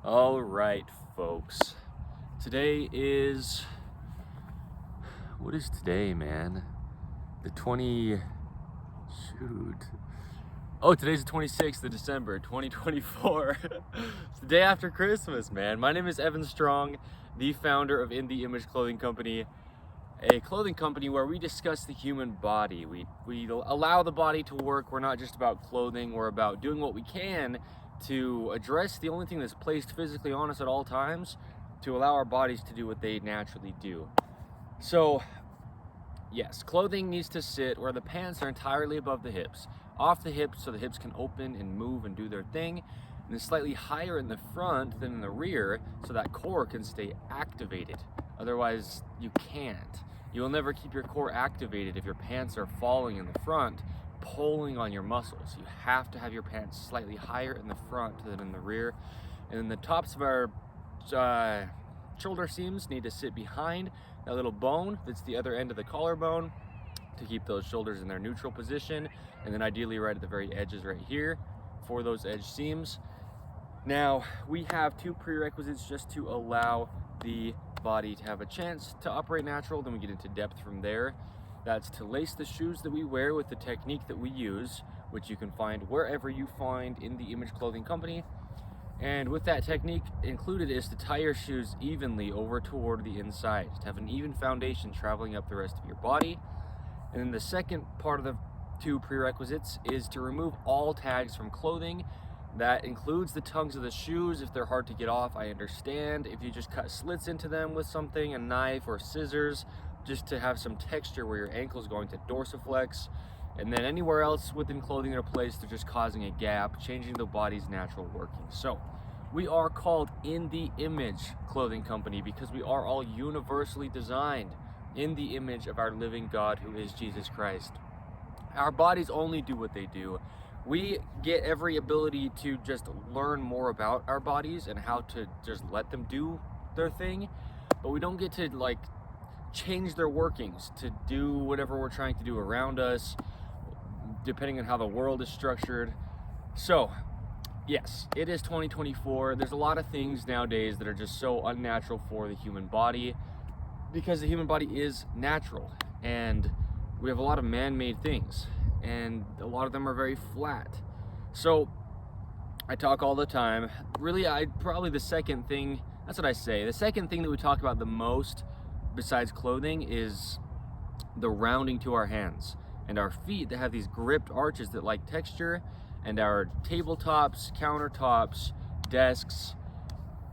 All right, folks. Today is, what is today, man? Today's the 26th of December, 2024. It's the day after Christmas, man. My name is Evan Strong, the founder of In the Image Clothing Company, a clothing company where we discuss the human body. We allow the body to work. We're not just about clothing. We're about doing what we can to address the only thing that's placed physically on us at all times, to allow our bodies to do what they naturally do. So, yes, clothing needs to sit where the pants are entirely above the hips, off the hips so the hips can open and move and do their thing, and then slightly higher in the front than in the rear so that core can stay activated. Otherwise, you can't. You will never keep your core activated if your pants are falling in the front, pulling on your muscles. You have to have your pants slightly higher in the front than in the rear. And then the tops of our shoulder seams need to sit behind that little bone that's the other end of the collarbone to keep those shoulders in their neutral position, and then ideally right at the very edges right here for those edge seams. Now, we have two prerequisites just to allow the body to have a chance to operate natural, then we get into depth from there. That's to lace the shoes that we wear with the technique that we use, which you can find wherever you find In the Image Clothing Company. And with that technique included is to tie your shoes evenly over toward the inside, to have an even foundation traveling up the rest of your body. And then the second part of the two prerequisites is to remove all tags from clothing. That includes the tongues of the shoes. If they're hard to get off, I understand. If you just cut slits into them with something, a knife or scissors, just to have some texture where your ankle is going to dorsiflex. And then anywhere else within clothing or place, they're just causing a gap, changing the body's natural working. So we are called In the Image Clothing Company because we are all universally designed in the image of our living God, who is Jesus Christ. Our bodies only do what they do. We get every ability to just learn more about our bodies and how to just let them do their thing, but we don't get to change their workings to do whatever we're trying to do around us, depending on how the world is structured. So yes, it is 2024. There's a lot of things nowadays that are just so unnatural for the human body, because the human body is natural, and we have a lot of man-made things, and a lot of them are very flat. So I talk all the time. Really, the second thing that we talk about the most besides clothing is the rounding to our hands and our feet that have these gripped arches that like texture, and our tabletops, countertops, desks,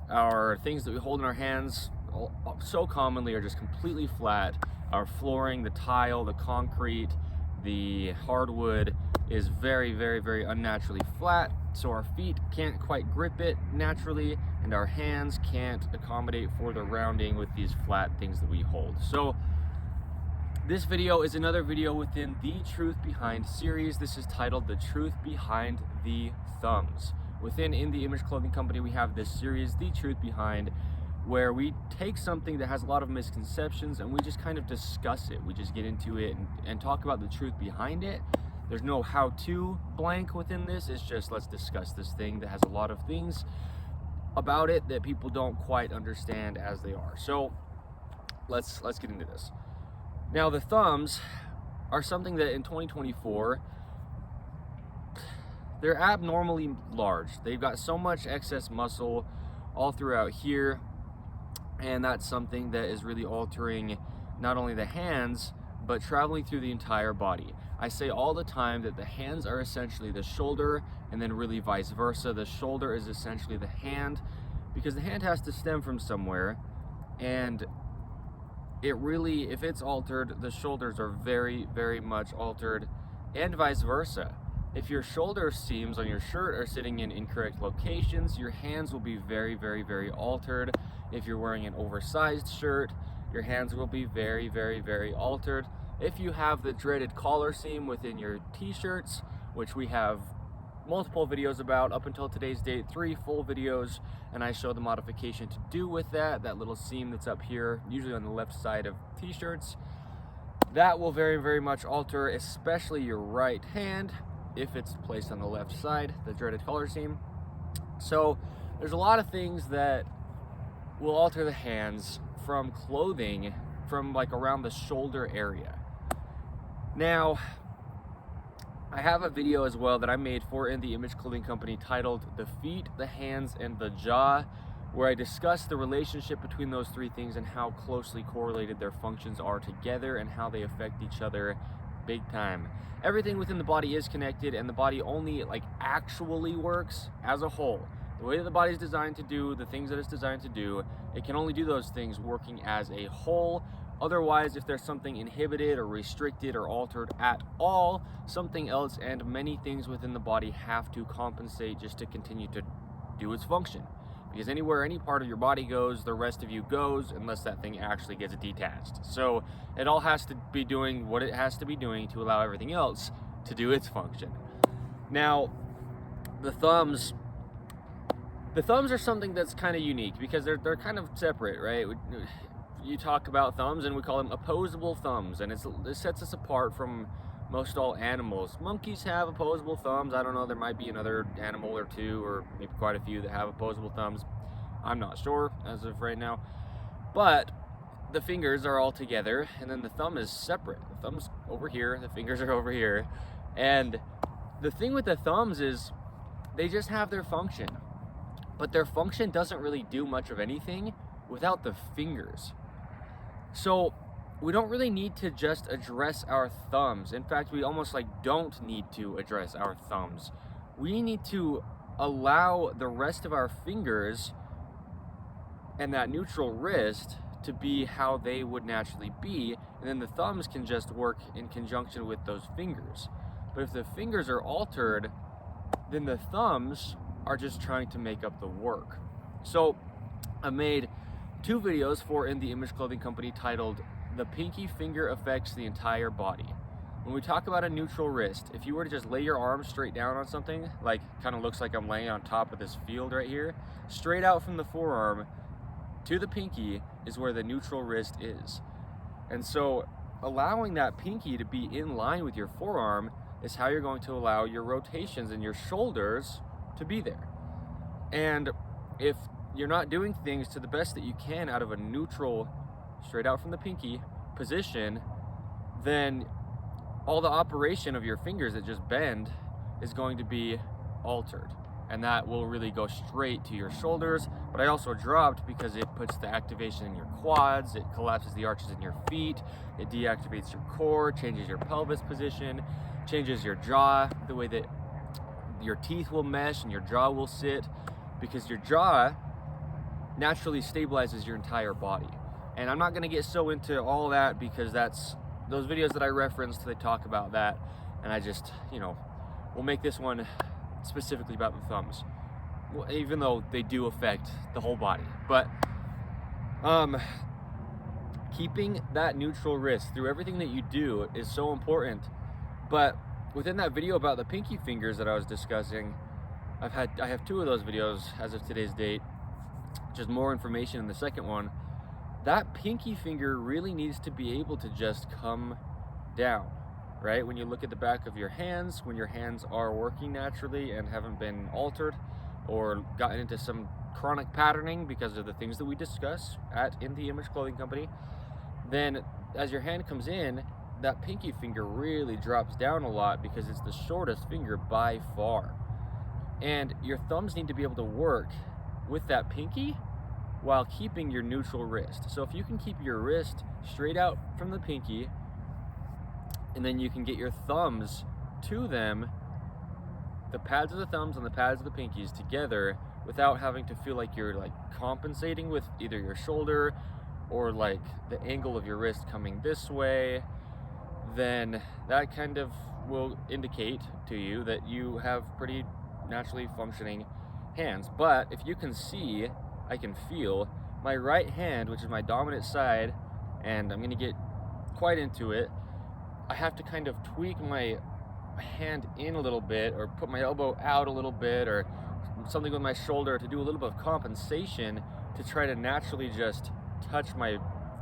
our things that we hold in our hands so commonly are just completely flat. Our flooring, the tile, the concrete, the hardwood is very, very, very unnaturally flat, so our feet can't quite grip it naturally, and our hands can't accommodate for the rounding with these flat things that we hold. So this video is another video within the Truth Behind series. This is titled The Truth Behind the Thumbs. Within In the Image Clothing Company, we have this series, The Truth Behind, where we take something that has a lot of misconceptions and we just kind of discuss it. We just get into it and talk about the truth behind it. There's no how-to blank within this. It's just, let's discuss this thing that has a lot of things about it that people don't quite understand as they are. So let's get into this. Now, the thumbs are something that in 2024, they're abnormally large. They've got so much excess muscle all throughout here, and that's something that is really altering not only the hands, but traveling through the entire body. I say all the time that the hands are essentially the shoulder, and then really vice versa. The shoulder is essentially the hand, because the hand has to stem from somewhere, and if it's altered, the shoulders are very, very much altered, and vice versa. If your shoulder seams on your shirt are sitting in incorrect locations, your hands will be very, very, very altered. If you're wearing an oversized shirt, your hands will be very, very, very altered. If you have the dreaded collar seam within your t-shirts, which we have multiple videos about up until today's date, 3 full videos, and I show the modification to do with that little seam that's up here, usually on the left side of t-shirts. That will very, very much alter, especially your right hand, if it's placed on the left side, the dreaded collar seam. So there's a lot of things that will alter the hands from clothing from like around the shoulder area. Now, I have a video as well that I made for In The Image Clothing Company titled The Feet, the Hands, and the Jaw, where I discuss the relationship between those three things and how closely correlated their functions are together and how they affect each other big time. Everything within the body is connected, and the body only like actually works as a whole. The way that the body is designed to do the things that it's designed to do, it can only do those things working as a whole. Otherwise, if there's something inhibited or restricted or altered at all, something else and many things within the body have to compensate just to continue to do its function. Because anywhere any part of your body goes, the rest of you goes, unless that thing actually gets detached. So it all has to be doing what it has to be doing to allow everything else to do its function. Now, the thumbs are something that's kind of unique because they're kind of separate, right? You talk about thumbs and we call them opposable thumbs, and it sets us apart from most all animals. Monkeys have opposable thumbs. I don't know, there might be another animal or two, or maybe quite a few that have opposable thumbs. I'm not sure as of right now. But the fingers are all together, and then the thumb is separate. The thumb's over here, the fingers are over here. And the thing with the thumbs is they just have their function. But their function doesn't really do much of anything without the fingers. So we don't really need to just address our thumbs. In fact, we almost like don't need to address our thumbs. We need to allow the rest of our fingers and that neutral wrist to be how they would naturally be, and then the thumbs can just work in conjunction with those fingers. But if the fingers are altered, then the thumbs are just trying to make up the work. So I made 2 videos for In The Image Clothing Company titled The Pinky Finger Affects the Entire Body. When we talk about a neutral wrist, if you were to just lay your arm straight down on something, like kind of looks like I'm laying on top of this field right here, straight out from the forearm to the pinky is where the neutral wrist is. And so allowing that pinky to be in line with your forearm is how you're going to allow your rotations in your shoulders to be there. And if you're not doing things to the best that you can out of a neutral, straight out from the pinky position, then all the operation of your fingers that just bend is going to be altered. And that will really go straight to your shoulders. But I also dropped because it puts the activation in your quads, it collapses the arches in your feet, it deactivates your core, changes your pelvis position, changes your jaw, the way that your teeth will mesh and your jaw will sit, because your jaw naturally stabilizes your entire body. And I'm not going to get so into all that because that's those videos that I referenced, they talk about that, and I just, we'll make this one specifically about the thumbs, well, even though they do affect the whole body. But keeping that neutral wrist through everything that you do is so important. But within that video about the pinky fingers that I was discussing, I have 2 of those videos as of today's date, just more information in the second one. That pinky finger really needs to be able to just come down, right? When you look at the back of your hands, when your hands are working naturally and haven't been altered or gotten into some chronic patterning because of the things that we discuss at In The Image Clothing Company, then as your hand comes in, that pinky finger really drops down a lot because it's the shortest finger by far. And your thumbs need to be able to work with that pinky while keeping your neutral wrist. So if you can keep your wrist straight out from the pinky, and then you can get your thumbs to them, the pads of the thumbs and the pads of the pinkies together, without having to feel like you're like compensating with either your shoulder or like the angle of your wrist coming this way, then that kind of will indicate to you that you have pretty naturally functioning hands. But if you can see, I can feel my right hand, which is my dominant side, and I'm going to get quite into it, I have to kind of tweak my hand in a little bit, or put my elbow out a little bit, or something with my shoulder to do a little bit of compensation to try to naturally just touch my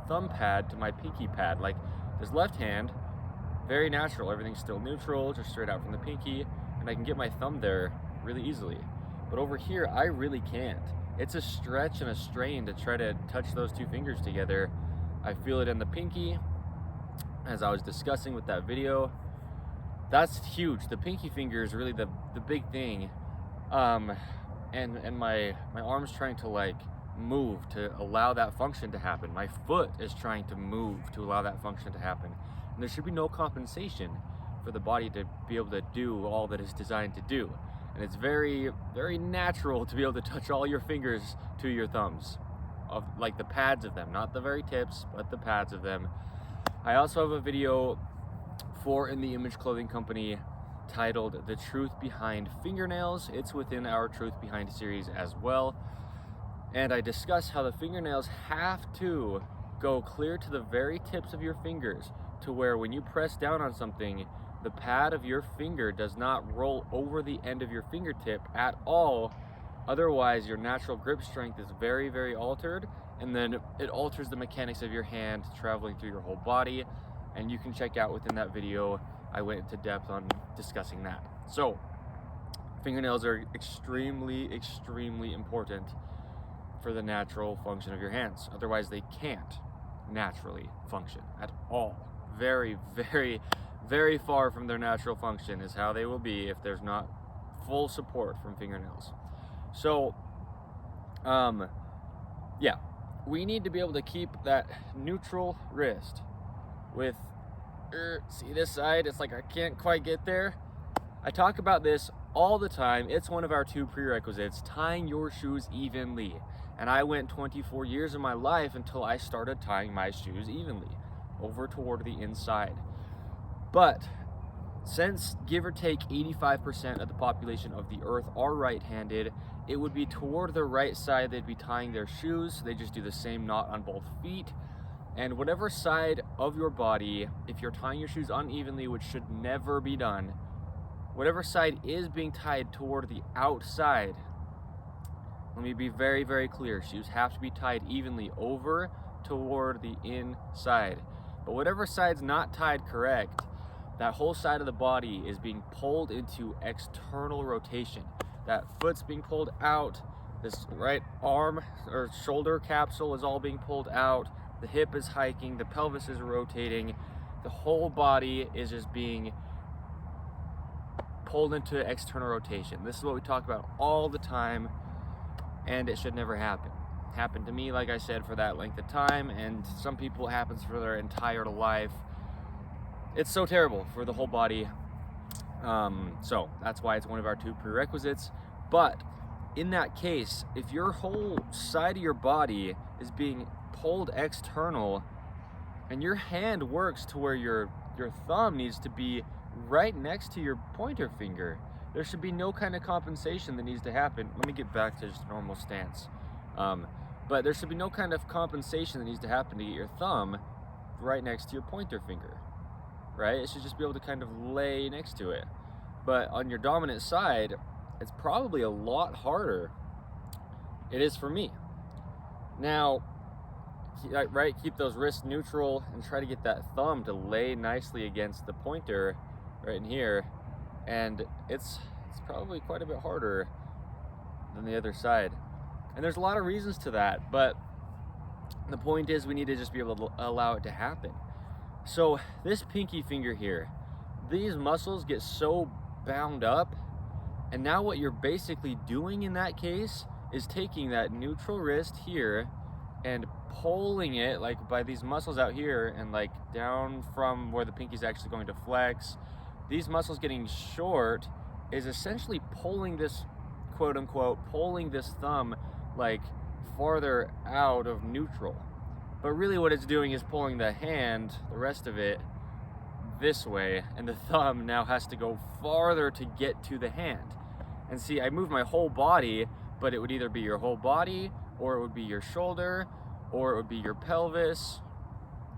thumb pad to my pinky pad. Like this left hand, very natural, everything's still neutral, just straight out from the pinky, and I can get my thumb there really easily. But over here, I really can't. It's a stretch and a strain to try to touch those two fingers together. I feel it in the pinky, as I was discussing with that video. That's huge. The pinky finger is really the big thing. And my arm's trying to like move to allow that function to happen. My foot is trying to move to allow that function to happen. And there should be no compensation for the body to be able to do all that it's designed to do. And it's very, very natural to be able to touch all your fingers to your thumbs, of like the pads of them, not the very tips, but the pads of them. I also have a video for In the Image Clothing Company titled The Truth Behind Fingernails. It's within our Truth Behind series as well. And I discuss how the fingernails have to go clear to the very tips of your fingers, to where when you press down on something, the pad of your finger does not roll over the end of your fingertip at all. Otherwise, your natural grip strength is very, very altered, and then it alters the mechanics of your hand traveling through your whole body. And you can check out within that video, I went into depth on discussing that. So, fingernails are extremely, extremely important for the natural function of your hands. Otherwise, they can't naturally function at all. Very, very, very far from their natural function is how they will be if there's not full support from fingernails. So, yeah, we need to be able to keep that neutral wrist with, see this side, it's like I can't quite get there. I talk about this all the time. It's one of our 2 prerequisites, tying your shoes evenly. And I went 24 years of my life until I started tying my shoes evenly, over toward the inside. But since give or take 85% of the population of the earth are right-handed, it would be toward the right side they'd be tying their shoes. They just do the same knot on both feet. And whatever side of your body, if you're tying your shoes unevenly, which should never be done, whatever side is being tied toward the outside, let me be very, very clear. Shoes have to be tied evenly over toward the inside. But whatever side's not tied correct, that whole side of the body is being pulled into external rotation. That foot's being pulled out. This right arm or shoulder capsule is all being pulled out. The hip is hiking. The pelvis is rotating. The whole body is just being pulled into external rotation. This is what we talk about all the time, and it should never happen. Happened to me, like I said, for that length of time, and some people it happens for their entire life. It's so terrible for the whole body. So that's why it's one of our 2 prerequisites. But in that case, if your whole side of your body is being pulled external and your hand works to where your thumb needs to be right next to your pointer finger, there should be no kind of compensation that needs to happen. Let me get back to just normal stance. But there should be no kind of compensation that needs to happen to get your thumb right next to your pointer finger, right? It should just be able to kind of lay next to it. But on your dominant side, it's probably a lot harder. It is for me. Now, right, keep those wrists neutral and try to get that thumb to lay nicely against the pointer right in here. And it's probably quite a bit harder than the other side. And there's a lot of reasons to that, but the point is we need to just be able to allow it to happen. So this pinky finger here, these muscles get so bound up, and now what you're basically doing in that case is taking that neutral wrist here and pulling it like by these muscles out here and like down from where the pinky's actually going to flex. These muscles getting short is essentially pulling this, quote unquote, pulling this thumb like farther out of neutral. But really what it's doing is pulling the hand, the rest of it, this way, and the thumb now has to go farther to get to the hand. And see, I move my whole body, but it would either be your whole body, or it would be your shoulder, or it would be your pelvis,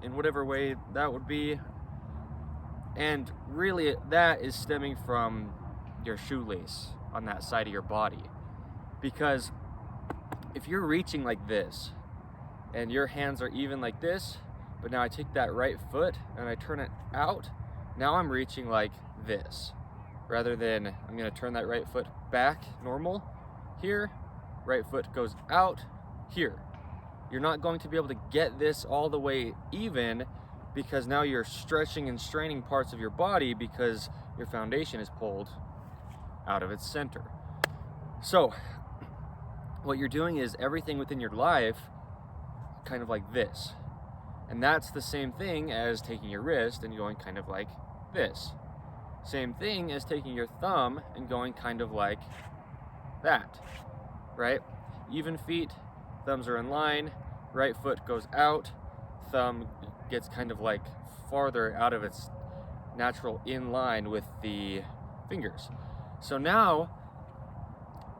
in whatever way that would be. And really that is stemming from your shoelace on that side of your body. Because if you're reaching like this, and your hands are even like this, but now I take that right foot and I turn it out, now I'm reaching like this. Rather than I'm gonna turn that right foot back normal, here, right foot goes out here. You're not going to be able to get this all the way even because now you're stretching and straining parts of your body because your foundation is pulled out of its center. So what you're doing is everything within your life kind of like this. And that's the same thing as taking your wrist and going kind of like this. Same thing as taking your thumb and going kind of like that, right? Even feet, thumbs are in line, right foot goes out, thumb gets kind of like farther out of its natural in line with the fingers. So now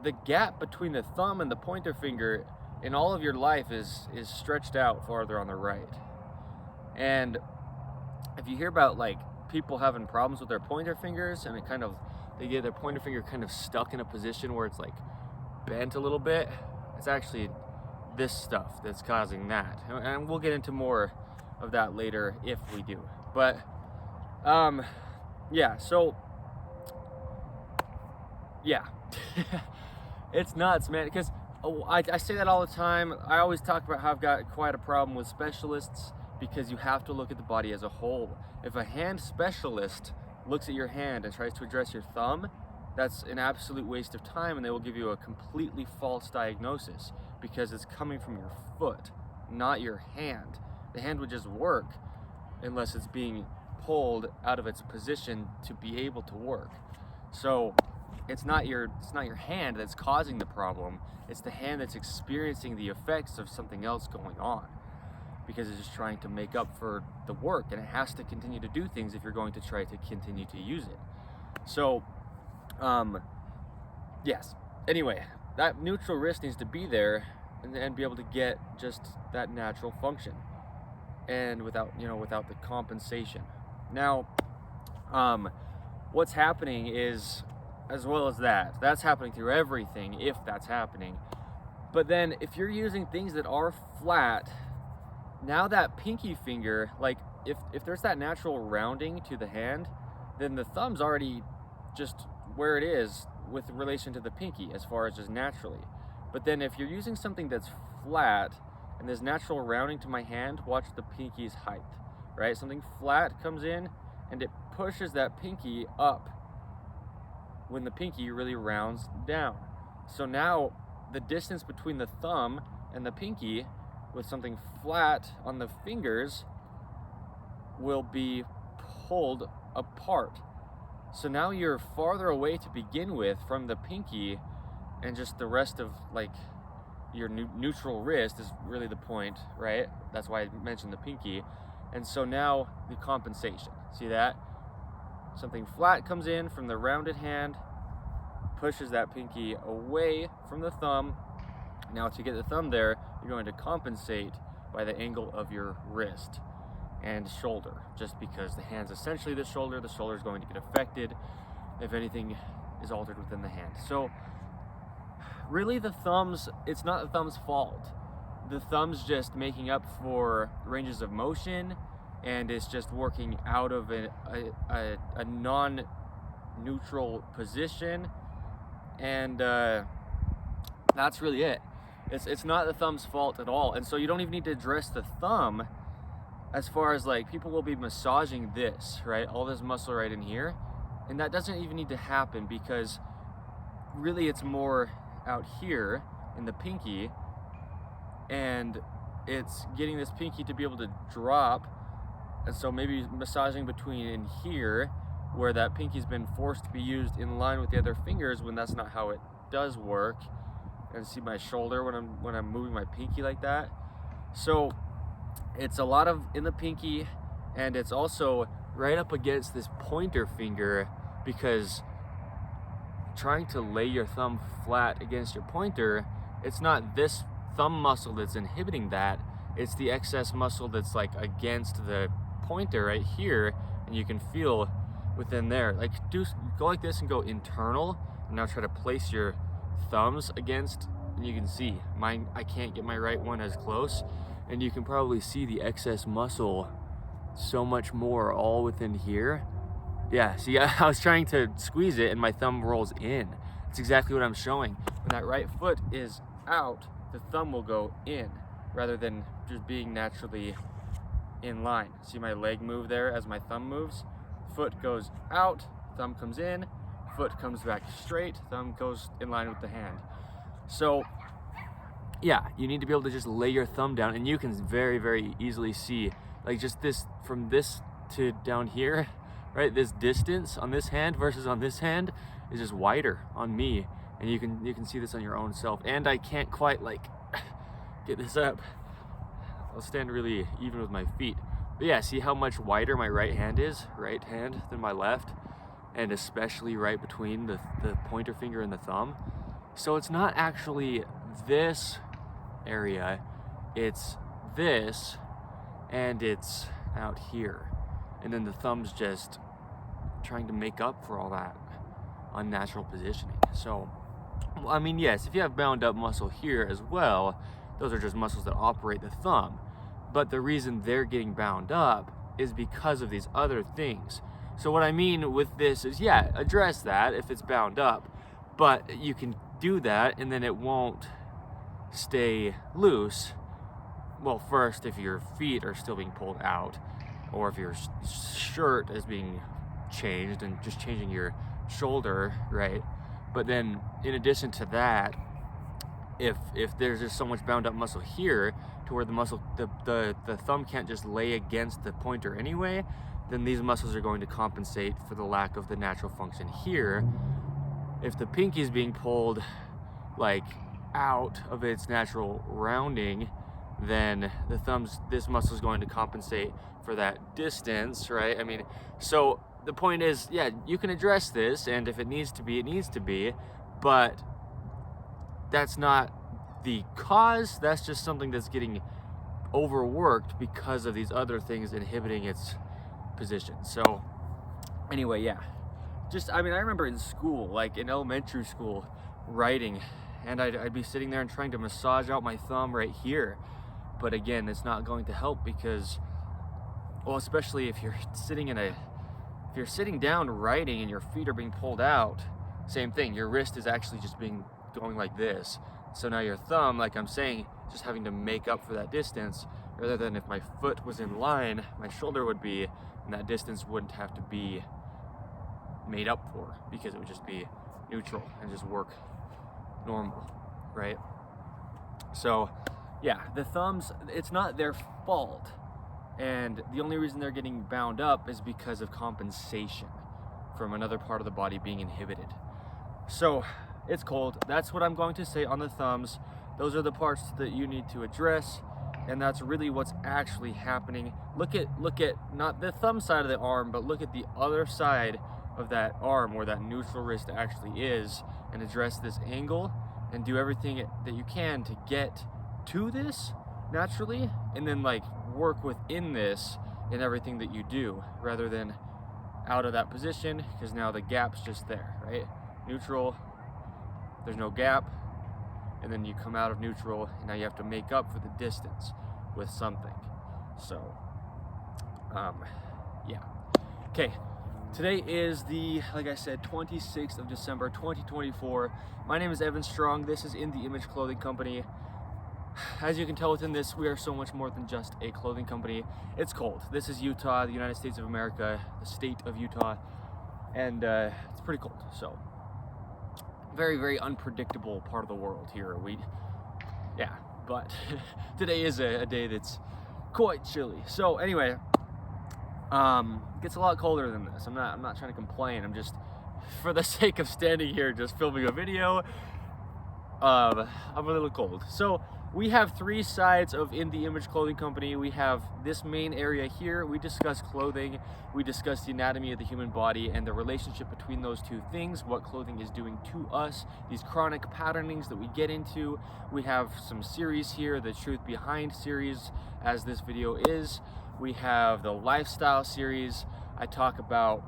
the gap between the thumb and the pointer finger in all of your life is stretched out farther on the right. And if you hear about like people having problems with their pointer fingers and they get their pointer finger kind of stuck in a position where it's like bent a little bit, it's actually this stuff that's causing that. And we'll get into more of that later if we do. But yeah, so yeah. It's nuts, man, because I say that all the time. I always talk about how I've got quite a problem with specialists because you have to look at the body as a whole. If a hand specialist looks at your hand and tries to address your thumb, that's an absolute waste of time, and they will give you a completely false diagnosis because it's coming from your foot, not your hand. The hand would just work unless it's being pulled out of its position to be able to work. So it's not your hand that's causing the problem. It's the hand that's experiencing the effects of something else going on because it's just trying to make up for the work, and it has to continue to do things if you're going to try to continue to use it. So yes, anyway, that neutral wrist needs to be there and be able to get just that natural function, and without the compensation. Now what's happening is, as well as that's happening through everything, if that's happening. But then if you're using things that are flat, now that pinky finger, like if there's that natural rounding to the hand, then the thumb's already just where it is with relation to the pinky as far as just naturally. But then if you're using something that's flat and there's natural rounding to my hand, watch the pinky's height, right? Something flat comes in and it pushes that pinky up when the pinky really rounds down. So now the distance between the thumb and the pinky with something flat on the fingers will be pulled apart. So now you're farther away to begin with from the pinky, and just the rest of like your neutral wrist is really the point, right? That's why I mentioned the pinky. And so now the compensation, see that? Something flat comes in from the rounded hand, pushes that pinky away from the thumb. Now to get the thumb there, you're going to compensate by the angle of your wrist and shoulder, just because the hand's essentially the shoulder is going to get affected if anything is altered within the hand. So really it's not the thumb's fault. The thumb's just making up for ranges of motion, and it's just working out of a non-neutral position, and that's really it. It's not the thumb's fault at all. And so you don't even need to address the thumb as far as like people will be massaging this, right? All this muscle right in here. And that doesn't even need to happen because really it's more out here in the pinky, and it's getting this pinky to be able to drop. And so maybe massaging between in here where that pinky's been forced to be used in line with the other fingers when that's not how it does work. And see my shoulder when I'm moving my pinky like that. So it's a lot of in the pinky, and it's also right up against this pointer finger, because trying to lay your thumb flat against your pointer, it's not this thumb muscle that's inhibiting that, it's the excess muscle that's like against the pointer right here, and you can feel within there. Like go like this and go internal, and now try to place your thumbs against, and you can see mine, I can't get my right one as close, and you can probably see the excess muscle so much more all within here. Yeah, see, I was trying to squeeze it and my thumb rolls in. It's exactly what I'm showing. when that right foot is out, the thumb will go in rather than just being naturally in line. See my leg move there as my thumb moves? Foot goes out, thumb comes in, foot comes back straight, thumb goes in line with the hand. So yeah, you need to be able to just lay your thumb down, and you can very, very easily see, like, just this, from this to down here, right? This distance on this hand versus on this hand is just wider on me, and you can see this on your own self. And I can't quite like get this up. I'll stand really even with my feet. But yeah, see how much wider my right hand than my left, and especially right between the pointer finger and the thumb. So it's not actually this area, it's this, and it's out here, and then the thumb's just trying to make up for all that unnatural positioning. So I mean, yes, if you have bound up muscle here as well, those are just muscles that operate the thumb, but the reason they're getting bound up is because of these other things. So what I mean with this is, yeah, address that if it's bound up, but you can do that and then it won't stay loose. Well, first, if your feet are still being pulled out, or if your shirt is being changed and just changing your shoulder, right? But then in addition to that, if there's just so much bound up muscle here to where the thumb can't just lay against the pointer anyway, then these muscles are going to compensate for the lack of the natural function here. If the pinky is being pulled like out of its natural rounding, then this muscle is going to compensate for that distance, right? I mean, so the point is, yeah, you can address this, and if it needs to be, it needs to be, but that's not the cause. That's just something that's getting overworked because of these other things inhibiting its position. So anyway, yeah, I remember in school, like in elementary school, writing, and I'd be sitting there and trying to massage out my thumb right here. But again, it's not going to help because, well, especially if you're sitting down writing and your feet are being pulled out, same thing, your wrist is actually just going like this. So now your thumb, like I'm saying, just having to make up for that distance, rather than if my foot was in line, my shoulder would be, and that distance wouldn't have to be made up for because it would just be neutral and just work normal, right? So yeah, the thumbs, it's not their fault, and the only reason they're getting bound up is because of compensation from another part of the body being inhibited. So it's cold. That's what I'm going to say on the thumbs. Those are the parts that you need to address, and that's really what's actually happening. Look at not the thumb side of the arm, but look at the other side of that arm where that neutral wrist actually is, and address this angle and do everything that you can to get to this naturally, and then like work within this in everything that you do, rather than out of that position, because now the gap's just there, right? Neutral, there's no gap, and then you come out of neutral, and now you have to make up for the distance with something. So yeah, okay, today is the, like I said, 26th of December 2024. My name is Evan Strong. This is In The Image Clothing Company. As you can tell within this, we are so much more than just a clothing company. It's cold. This is Utah, the United States of America, the state of Utah, and it's pretty cold. So very, very unpredictable part of the world here. But today is a day that's quite chilly. So anyway, it gets a lot colder than this. I'm not trying to complain. I'm just, for the sake of standing here just filming a video, I'm a little cold. So we have three sides of In The Image Clothing Company. We have this main area here. We discuss clothing. We discuss the anatomy of the human body and the relationship between those two things, what clothing is doing to us, these chronic patternings that we get into. We have some series here, the Truth Behind series, as this video is. We have the lifestyle series. I talk about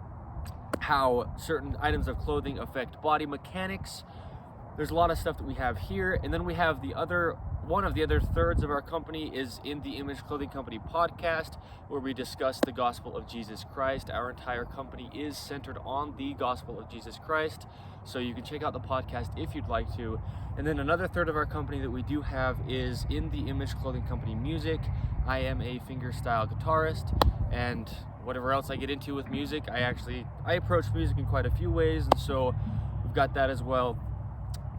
how certain items of clothing affect body mechanics. There's a lot of stuff that we have here, and then we have the other one of the other thirds of our company is In the Image Clothing Company podcast, where we discuss the gospel of Jesus Christ. Our entire company is centered on the gospel of Jesus Christ, so you can check out the podcast if you'd like to. And then another third of our company that we do have is In the Image Clothing Company Music. I am a fingerstyle guitarist, and whatever else I get into with music, I approach music in quite a few ways, and so we've got that as well.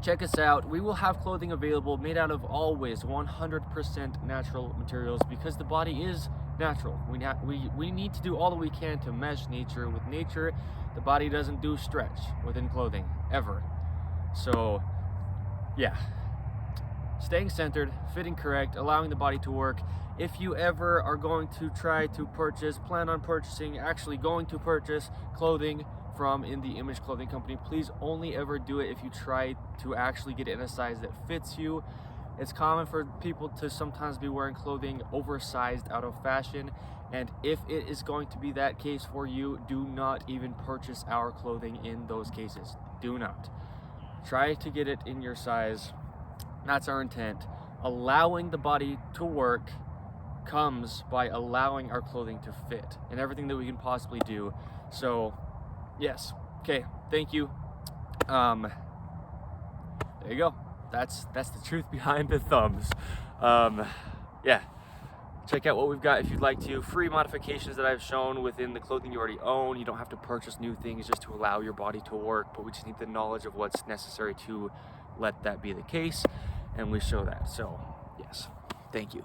Check us out. We will have clothing available made out of always 100% natural materials, because the body is natural. We need to do all that we can to mesh nature with nature. The body doesn't do stretch within clothing, ever. So, yeah. Staying centered, fitting correct, allowing the body to work. If you ever are going to try to plan on purchasing, actually going to purchase clothing from In the Image Clothing Company, please only ever do it if you try to actually get it in a size that fits you. It's common for people to sometimes be wearing clothing oversized out of fashion, and if it is going to be that case for you, do not even purchase our clothing in those cases. Do not. Try to get it in your size. That's our intent. Allowing the body to work comes by allowing our clothing to fit and everything that we can possibly do. So yes, okay, thank you. There you go. That's the truth behind the thumbs. Yeah, check out what we've got if you'd like to. Free modifications that I've shown within the clothing you already own. You don't have to purchase new things just to allow your body to work, but we just need the knowledge of what's necessary to let that be the case, and we show that. So yes, thank you.